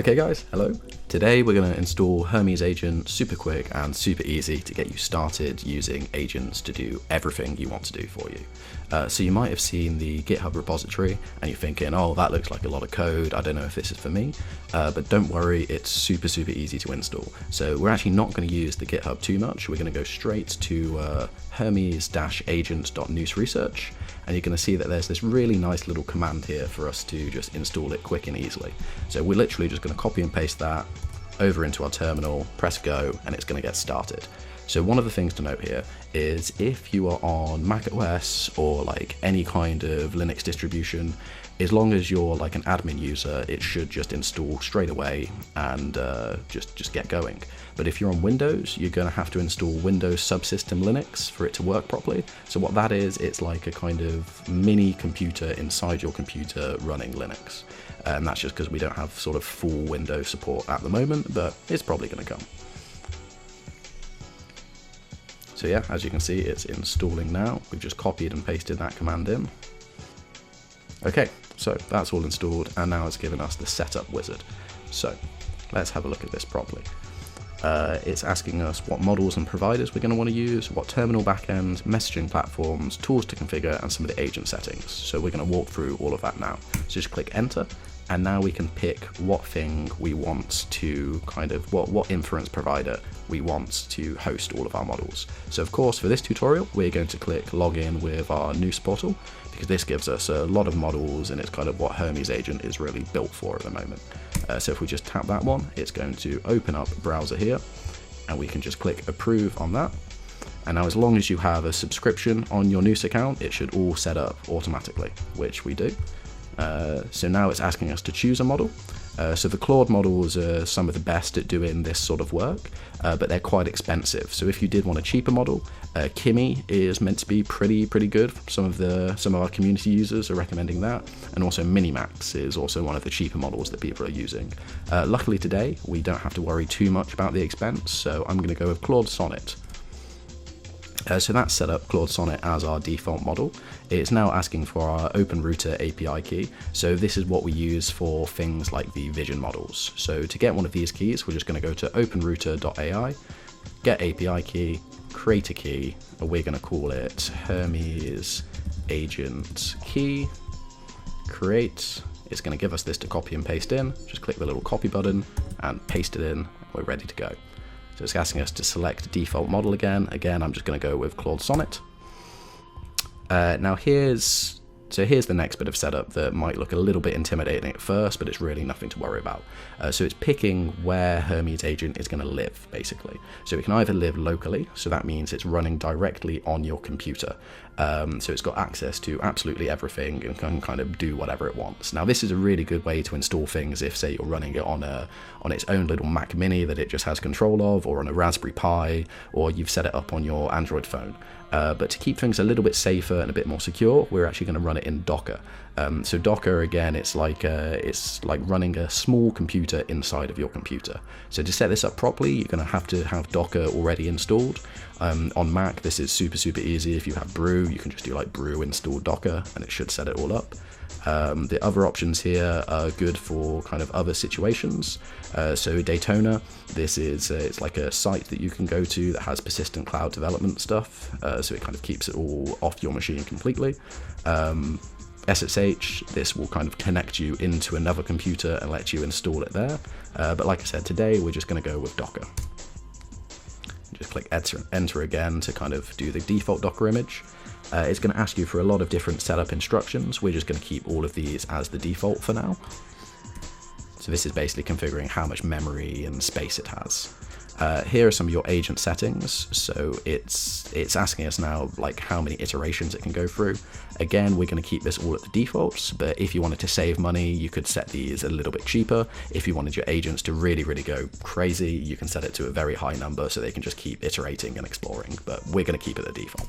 Okay guys, hello. Today we're going to install Hermes Agent super quick and super easy to get you started using agents to do everything you want to do for you. So you might have seen the GitHub repository and you're thinking, oh, that looks like a lot of code, I don't know if this is for me, but don't worry, it's super easy to install. So we're actually not going to use the GitHub too much, we're going to go straight to Hermes-agent.news research, and you're going to see that there's this really nice little command here for us to just install it quick and easily. So we're literally just going to copy and paste that over into our terminal, press go, and it's going to get started. So one of the things to note here is if you are on Mac OS or like any kind of Linux distribution, as long as you're like an admin user, it should just install straight away and just get going. But if you're on Windows, you're going to have to install Windows Subsystem Linux for it to work properly. So what that is, it's like a kind of mini computer inside your computer running Linux. And that's just because we don't have sort of full Windows support at the moment, but it's probably going to come. So yeah, as you can see, it's installing now. We've just copied and pasted that command in. Okay, so that's all installed, and now it's given us the setup wizard. So let's have a look at this properly. It's asking us what models and providers we're going to want to use, what terminal backend, messaging platforms, tools to configure, and some of the agent settings. So we're going to walk through all of that now. So just click enter, and now we can pick what thing we want to kind of, what inference provider we want to host all of our models. So of course, for this tutorial, we're going to click login with our Noose portal, because this gives us a lot of models and it's kind of what Hermes Agent is really built for at the moment. So if we just tap that one, it's going to open up a browser here, and we can just click approve on that. And now as long as you have a subscription on your Noose account, it should all set up automatically, which we do. So now it's asking us to choose a model. So the Claude models are some of the best at doing this sort of work, but they're quite expensive. So if you did want a cheaper model, Kimi is meant to be pretty good. Some of our community users are recommending that, and also Minimax is also one of the cheaper models that people are using. Luckily today we don't have to worry too much about the expense, so I'm going to go with Claude Sonnet. So that's set up Claude Sonnet as our default model. It's now asking for our OpenRouter API key. So this is what we use for things like the vision models. So to get one of these keys, we're just going to go to openrouter.ai, get API key, create a key, and we're going to call it Hermes Agent key, create. It's going to give us this to copy and paste in. Just click the little copy button and paste it in. We're ready to go. So it's asking us to select default model again. Again, I'm just going to go with Claude Sonnet. Now here's the next bit of setup that might look a little bit intimidating at first, but it's really nothing to worry about. So it's picking where Hermes Agent is going to live, basically. So it can either live locally, so that means it's running directly on your computer. So it's got access to absolutely everything and can kind of do whatever it wants. Now this is a really good way to install things if, say, you're running it on its own little Mac Mini that it just has control of, or on a Raspberry Pi, or you've set it up on your Android phone. But to keep things a little bit safer and a bit more secure, we're actually going to run it in Docker. So Docker, again, it's like running a small computer inside of your computer. So to set this up properly, you're going to have Docker already installed. On Mac, this is super easy. If you have brew, you can just do like brew install Docker, and it should set it all up. The other options here are good for kind of other situations. So Daytona, this is it's like a site that you can go to that has persistent cloud development stuff, so it kind of keeps it all off your machine completely. SSH, this will kind of connect you into another computer and let you install it there. But like I said, today we're just going to go with Docker. Just click enter again to kind of do the default Docker image. It's going to ask you for a lot of different setup instructions. We're just going to keep all of these as the default for now. So this is basically configuring how much memory and space it has. Here are some of your agent settings. So it's asking us now like how many iterations it can go through. Again, we're going to keep this all at the defaults, but if you wanted to save money, you could set these a little bit cheaper. If you wanted your agents to really go crazy, you can set it to a very high number so they can just keep iterating and exploring, but we're going to keep it at default.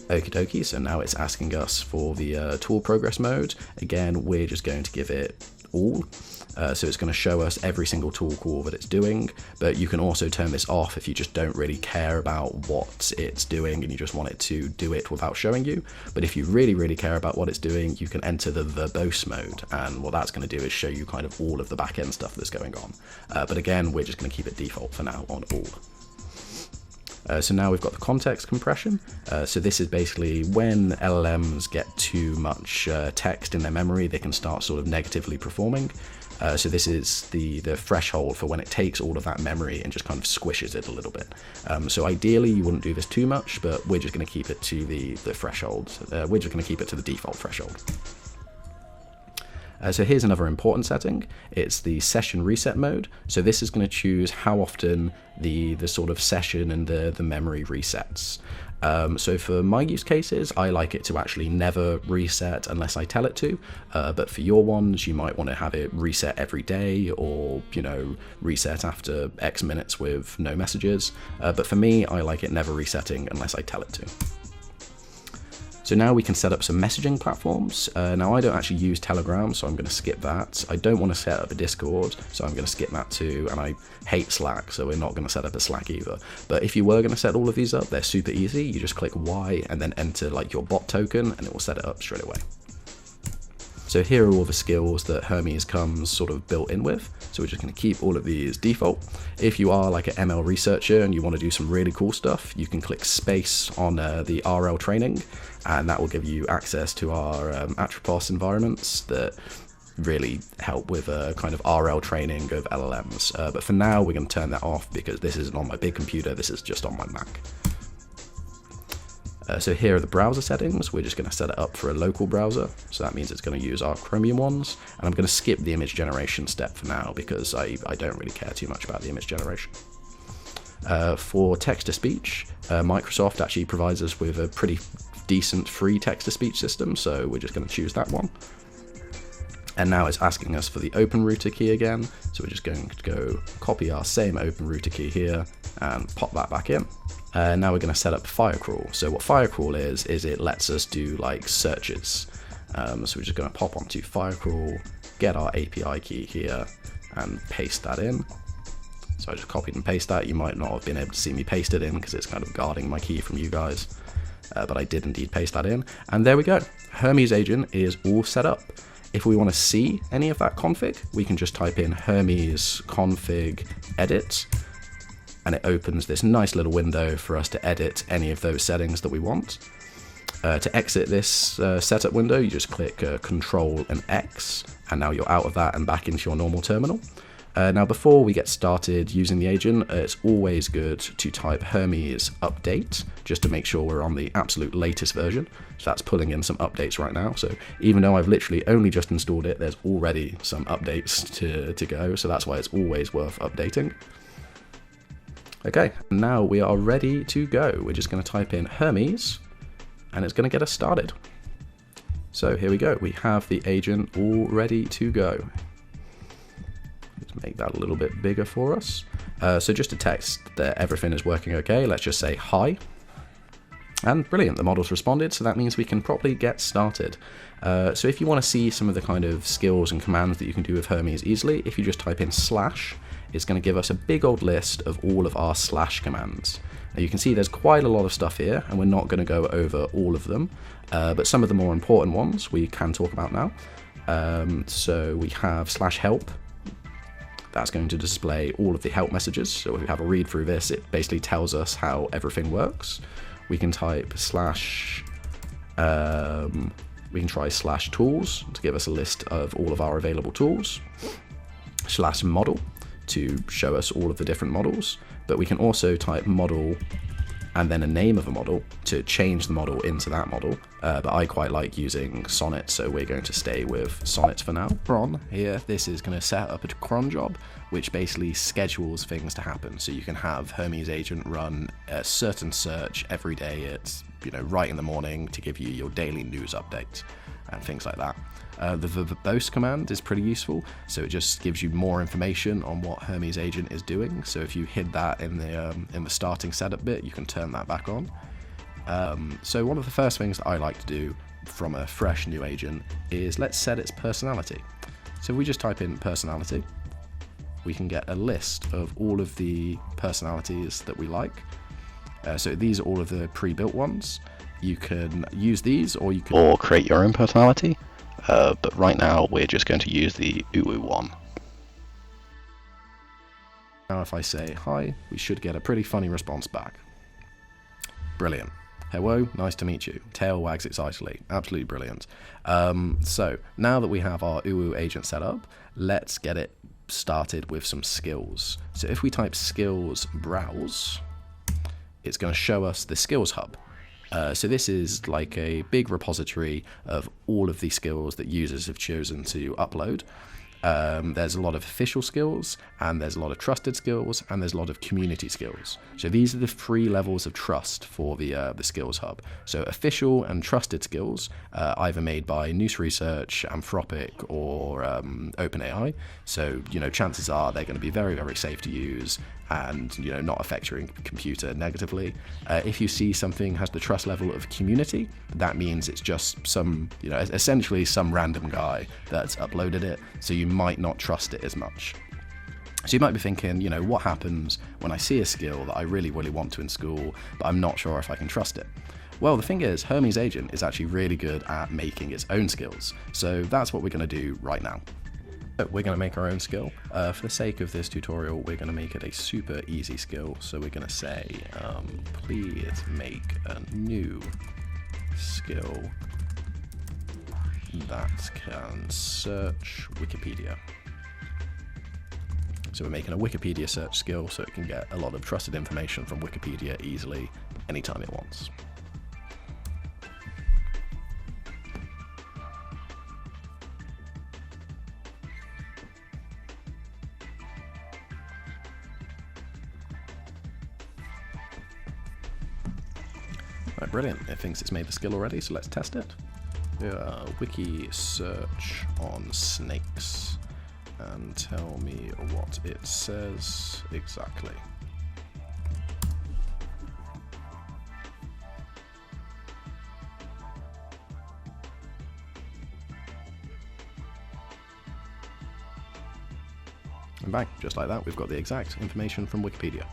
Okie dokie, so now it's asking us for the tool progress mode. Again, we're just going to give it all. So it's going to show us every single tool call that it's doing, but you can also turn this off if you just don't really care about what it's doing and you just want it to do it without showing you. But if you really care about what it's doing, you can enter the verbose mode, and what that's going to do is show you kind of all of the back-end stuff that's going on. But again, we're just going to keep it default for now on all. So now we've got the context compression. So this is basically when LLMs get too much text in their memory, they can start sort of negatively performing. So this is the threshold for when it takes all of that memory and just kind of squishes it a little bit. So ideally you wouldn't do this too much, but we're just going to keep it to the threshold. We're just going to keep it to the default threshold. So here's another important setting. It's the session reset mode. So this is going to choose how often the sort of session and the memory resets. So for my use cases, I like it to actually never reset unless I tell it to. But for your ones, you might want to have it reset every day, or, you know, reset after X minutes with no messages. But for me, I like it never resetting unless I tell it to. So now we can set up some messaging platforms. Now I don't actually use Telegram, so I'm going to skip that. I don't want to set up a Discord, so I'm going to skip that too. And I hate Slack, so we're not going to set up a Slack either. But if you were going to set all of these up, they're super easy. You just click Y and then enter like your bot token, and it will set it up straight away. So here are all the skills that Hermes comes sort of built in with. So we're just going to keep all of these default. If you are like an ML researcher and you want to do some really cool stuff, you can click space on the RL training, and that will give you access to our Atropos environments that really help with kind of RL training of LLMs. But for now, we're going to turn that off because this isn't on my big computer, this is just on my Mac. So here are the browser settings. We're just going to set it up for a local browser. So that means it's going to use our Chromium ones. And I'm going to skip the image generation step for now because I don't really care too much about the image generation. For text-to-speech, Microsoft actually provides us with a pretty decent free text-to-speech system. So we're just going to choose that one. And now it's asking us for the open router key again. So we're just going to go copy our same open router key here and pop that back in. Now we're going to set up Firecrawl. So what Firecrawl is it lets us do like searches. So we're just going to pop onto Firecrawl, get our API key here and paste that in. So I just copied and pasted that. You might not have been able to see me paste it in because it's kind of guarding my key from you guys. But I did indeed paste that in. And there we go. Hermes Agent is all set up. If we want to see any of that config, we can just type in Hermes config edit, and it opens this nice little window for us to edit any of those settings that we want. To exit this setup window, you just click Control and X, and now you're out of that and back into your normal terminal. Now before we get started using the agent, it's always good to type Hermes update, just to make sure we're on the absolute latest version. So that's pulling in some updates right now. So even though I've literally only just installed it, there's already some updates to go. So that's why it's always worth updating. Okay, now we are ready to go. We're just going to type in Hermes, and it's going to get us started. So here we go. We have the agent all ready to go. Let's make that a little bit bigger for us. So just to text that everything is working okay, let's just say hi. And brilliant, the model's responded, so that means we can properly get started. So if you want to see some of the kind of skills and commands that you can do with Hermes easily, if you just type in slash, it's going to give us a big old list of all of our slash commands. Now you can see there's quite a lot of stuff here, and we're not going to go over all of them, but some of the more important ones we can talk about now. So we have slash help. That's going to display all of the help messages. So if we have a read through this, it basically tells us how everything works. We can type slash, we can try slash tools to give us a list of all of our available tools. Slash model to show us all of the different models, but we can also type model and then a name of a model to change the model into that model. But I quite like using Sonnet, so we're going to stay with Sonnet for now. Cron here, this is going to set up a cron job, which basically schedules things to happen. So you can have Hermes Agent run a certain search every day at, right in the morning to give you your daily news update and things like that. The verbose command is pretty useful, so it just gives you more information on what Hermes Agent is doing. So if you hid that in the starting setup bit, you can turn that back on. So one of the first things that I like to do from a fresh new agent is let's set its personality. So if we just type in personality, we can get a list of all of the personalities that we like. So these are all of the pre-built ones. You can use these, or you can... Or create your own personality. But right now, we're just going to use the UU one. Now if I say hi, we should get a pretty funny response back. Brilliant. Hello, nice to meet you. Tail wags excitedly. Absolutely brilliant. So now that we have our UU agent set up, let's get it started with some skills. So if we type skills browse, it's going to show us the skills hub. So this is like a big repository of all of the skills that users have chosen to upload. There's a lot of official skills, and there's a lot of trusted skills, and there's a lot of community skills. So these are the 3 levels of trust for the skills hub. So official and trusted skills, either made by Noose Research, Anthropic, or OpenAI. So chances are they're going to be very, very safe to use, and not affect your computer negatively. If you see something has the trust level of community, that means it's just some, essentially some random guy that's uploaded it, so you might not trust it as much. So you might be thinking, what happens when I see a skill that I really, really want to install, but I'm not sure if I can trust it? Well, the thing is, Hermes Agent is actually really good at making its own skills, so that's what we're going to do right now. We're going to make our own skill. For the sake of this tutorial, we're going to make it a super easy skill. So we're going to say, please make a new skill that can search Wikipedia. So we're making a Wikipedia search skill so it can get a lot of trusted information from Wikipedia easily, anytime it wants. Right, brilliant. It thinks it's made the skill already, so let's test it. Wiki search on snakes, and tell me what it says exactly. And bang, just like that, we've got the exact information from Wikipedia.